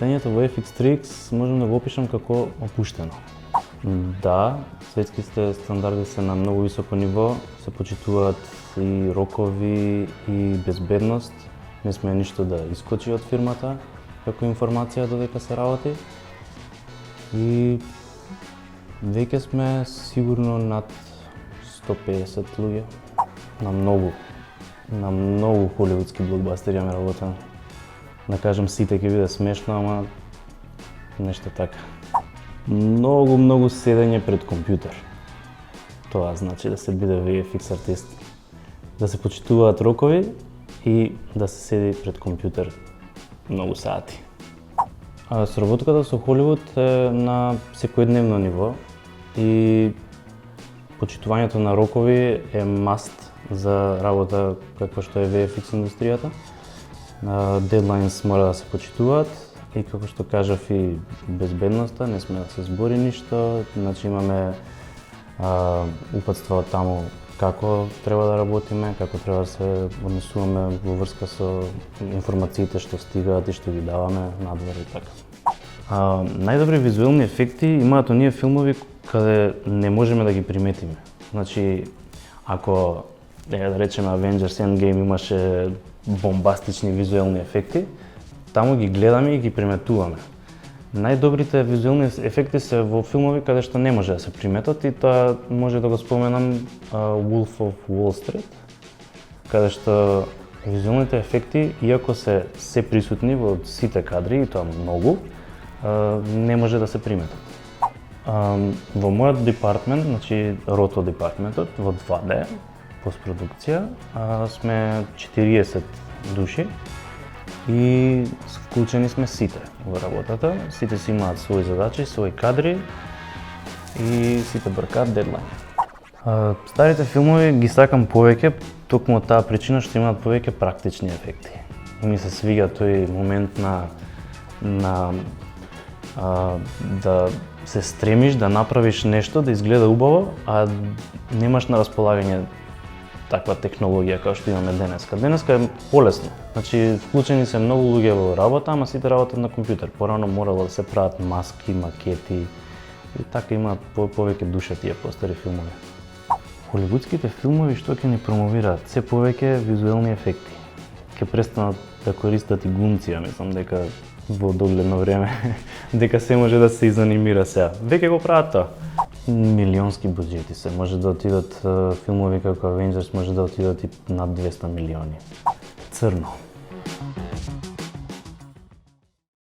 Впечатлението во FX3X можам да го опишам како опуштено. Да, светските стандарди се на многу високо ниво, се почитуваат и рокови и безбедност. Не сме ништо да искочи од фирмата како информација додека се работи. И веќе сме сигурно над 150 луѓе. На многу холивудски блокбастери имаме работено. Да кажем сите ќе биде смешно, ама нешто така. Многу седење пред компјутер. Тоа значи да се биде VFX артист. Да се почитуваат рокови и да се седи пред компјутер многу сати. Соработката со Холивуд е на секојдневно ниво и почитувањето на рокови е маст за работа каква што е VFX индустријата. Дедлайнс мора да се почитуваат и како што кажав и безбедноста, не сме да се збори ништо, значи имаме упатства од таму како треба да работиме, како треба да се однесуваме во врска со информациите што стигаат и што ги даваме надвор и така. Најдобри визуелни ефекти имаат оние филмови каде не можеме да ги приметиме. Значи, ако да речеме Avengers Endgame имаше бомбастични визуелни ефекти, таму ги гледаме и ги приметуваме. Најдобрите визуелни ефекти се во филмови каде што не може да се приметат и тоа може да го споменам Wolf of Wall Street, каде што визуелните ефекти, иако се присутни во сите кадри и тоа многу, не може да се приметат. Во мојот департмент, значи рото департментот, во 2D, постпродукција, сме 40 души и вклучени сме сите во работата. Сите си имаат своји задачи, своји кадри и сите бркаат дедлайн. Старите филмови ги сакам повеќе, токму од таа причина што имаат повеќе практични ефекти. Ми се свига тој момент да се стремиш да направиш нешто да изгледа убаво, а немаш на располагање таква технологија како што имаме денеска. Денеска е полесно. Значи, вклучени се многу луѓе во работа, ама сите работат на компјутер. Порано морало да се прават маски, макети и така имаат повеќе душа тие постари филмови. Холивудските филмови што ќе ни промовираат се повеќе визуелни ефекти. Ќе престанат да користат и гумци, мислам дека во догледно време, дека се може да се изанимира сега. Веќе го прават тоа. Милионски буџети се, може да отидат филмови како Avengers, може да отидат и над 200 милиони. Црно.